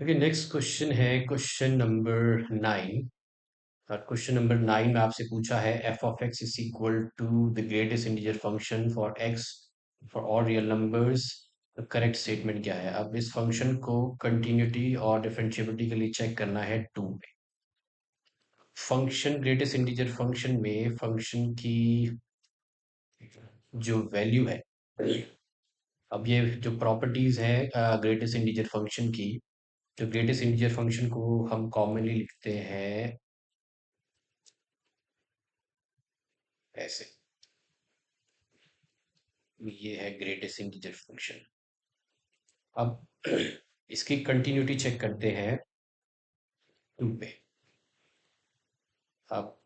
Okay, next question है question number 9। और question number 9 में आपसे पूछा है F of X is equal to the greatest integer function for X for all real numbers. The correct statement क्या है? अब इस फंक्शन को कंटिन्यूटी और डिफरेंशिएबिलिटी के लिए चेक करना है 2 पे। फंक्शन ग्रेटेस्ट इंटीजर फंक्शन में फंक्शन की जो वैल्यू है, अब ये जो प्रॉपर्टीज है ग्रेटेस्ट इंटीजर फंक्शन की, जो ग्रेटेस्ट इंटीजर फंक्शन को हम कॉमनली लिखते हैं ऐसे। ये है ग्रेटेस्ट इंटीजर फंक्शन। अब इसकी कंटिन्यूटी चेक करते हैं 2 पे। अब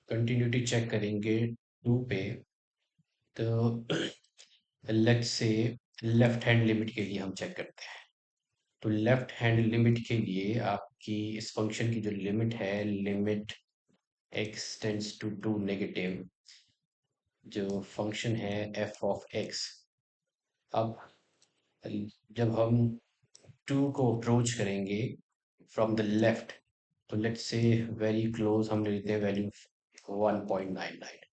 कंटिन्यूटी चेक करेंगे 2 पे, तो लेट्स से लेफ्ट हैंड लिमिट के लिए हम चेक करते हैं। तो लेफ्ट हैंड लिमिट के लिए आपकी इस फंक्शन की जो लिमिट है, limit x tends to 2 negative, जो फंक्शन है f ऑफ x। अब जब हम 2 को अप्रोच करेंगे फ्रॉम द लेफ्ट, तो लेट्स से वेरी क्लोज हम ले लेते हैं वैल्यू 1.99।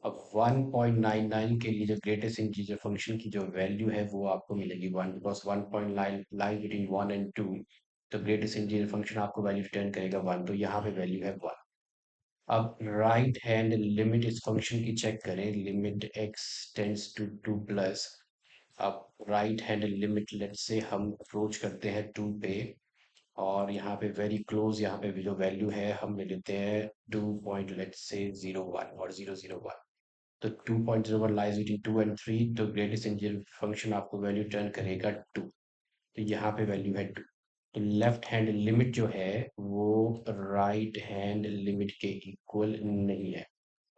अब 1.99 के लिए जो ग्रेटेस्ट इंटीजर फंक्शन की जो वैल्यू है वो आपको मिलेगी 1, बिकॉज 1.9 लाइन बिटवीन 1 एंड 2। तो ग्रेटेस्ट इंटीजर फंक्शन आपको वैल्यू रिटर्न करेगा 1, तो यहाँ पे वैल्यू है 1। अब राइट हैंड लिमिट इस फंक्शन की चेक करें, limit x tends to 2 plus. अब right hand limit let say हम अप्रोच करते हैं 2 पे, और यहाँ पे वेरी क्लोज, यहाँ पे भी जो वैल्यू है हम ले लेते हैं 2 पॉइंट लेट से 0 1 और 0 0 1। तो 2.01 लाइज बिटवीन 2 एंड 3, तो ग्रेटेस्ट इंटीजर फंक्शन आपको वैल्यू रिटर्न करेगा 2। तो यहाँ पे वैल्यू है 2। तो लेफ्ट हैंड लिमिट जो है वो राइट हैंड लिमिट के इक्वल नहीं है,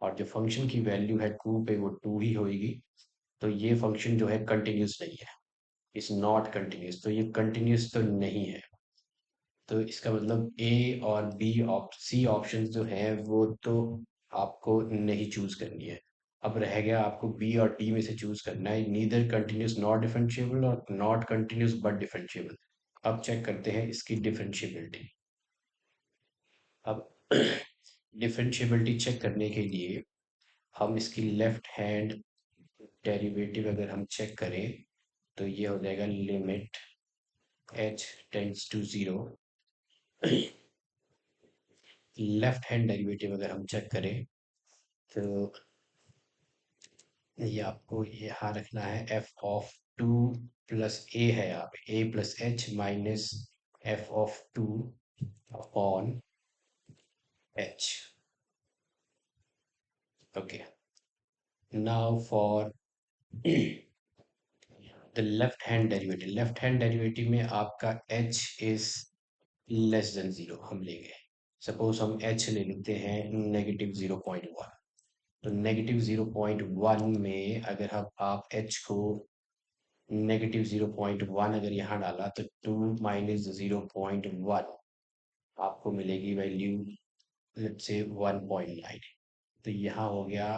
और जो फंक्शन की वैल्यू है 2 पे वो 2 ही होगी। तो ये फंक्शन जो है कंटिन्यूस नहीं है, इज नॉट कंटिन्यूस। तो ये कंटिन्यूस तो नहीं है। तो इसका मतलब ए और बी सी ऑप्शन जो है वो तो आपको नहीं चूज करनी है। अब रह गया आपको बी और डी में से चूज करना है, नीदर कंटिन्यूस नॉट डिफरेंशिएबल और नॉट कंटिन्यूस बट डिफरेंशिएबल। अब चेक करते हैं इसकी डिफरेंशिएबिलिटी। अब डिफरेंशिएबिलिटी चेक करने के लिए हम इसकी लेफ्ट हैंड डेरिवेटिव अगर हम चेक करें, तो ये हो जाएगा limit h tends to 0। Left hand derivative अगर हम चेक करें, तो ये आपको यहाँ रखना है एफ ऑफ 2 प्लस ए है, यहाँ पे a plus H minus F of 2 upon H. Okay, now for the left hand derivative में आपका h इज लेस देन 0 हम लेंगे। सपोज हम h ले लेते हैं -0.1। तो -0.1 में अगर हम आप h को -0.1 अगर यहाँ डाला, तो 2 माइनस 0.1 आपको मिलेगी वैल्यू लेट्स से 1.9। तो यहाँ हो गया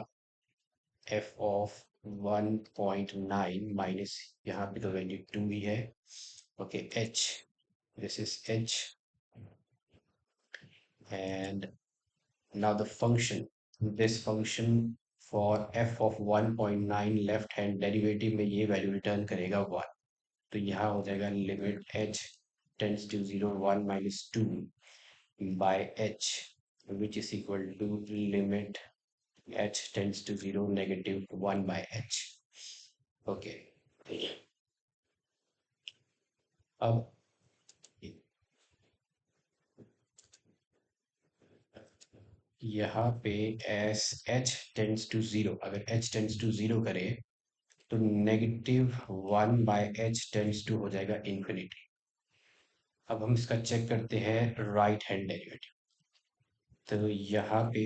f ऑफ 1.9 माइनस, यहाँ पे तो वैल्यू 2 ही है। Okay, h, this is h, and now the function, this function for f of 1.9 left hand derivative में ये वैल्यू रिटर्न करेगा 1। तो यहाँ हो जाएगा limit h tends to 0 1 minus 2 by h, which is equal to limit h tends to 0 negative 1 by h। Okay, अब यहाँ पे एस h टेंड्स टू 0, अगर h टेंड्स टू 0 करे, तो -1 बाय h टेंड्स टू हो जाएगा इन्फिनिटी। अब हम इसका चेक करते हैं राइट हैंड डेरिवेटिव। तो यहाँ पे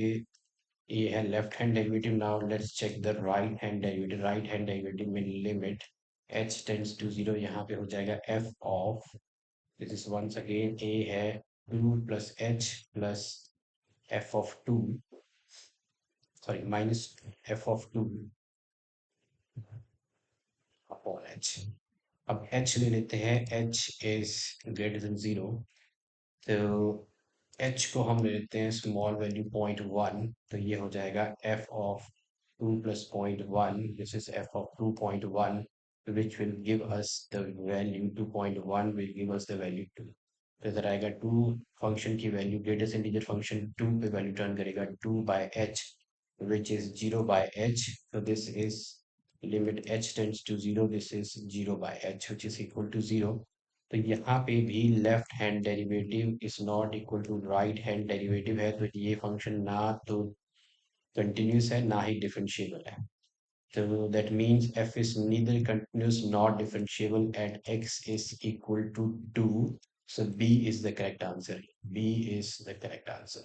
ये है left hand derivative. Now let's check the right hand derivative. Right hand derivative में लिमिट h टेंड्स टू 0, यहाँ पे हो जाएगा f of, this is once again a है 2 plus h plus f of 2, sorry minus f of 2 upon H. अब H ले लेते हैं, H is greater than zero, तो एच को हम ले लेते हैं स्मॉल वैल्यू 0.1, तो ये हो जाएगा F of 2 plus 0.1, this is f of 2.1, which will give us the value 2.1 will give us the value 2। तो इधर आएगा 2, फंक्शन की वैल्यू ग्रेटेस्ट इंटीजर फंक्शन 2 पे वैल्यू टर्न करेगा 2 by h, which is 0 by h, so this is limit h tends to 0, this is 0 by h which is equal to 0। तो यहाँ पे भी left hand derivative is not equal to right hand derivative है, तो ये function ना तो continuous है ना ही डिफरेंशिएबल है। So that means f is neither continuous nor differentiable at x is equal to 2. So B is the correct answer. B is the correct answer.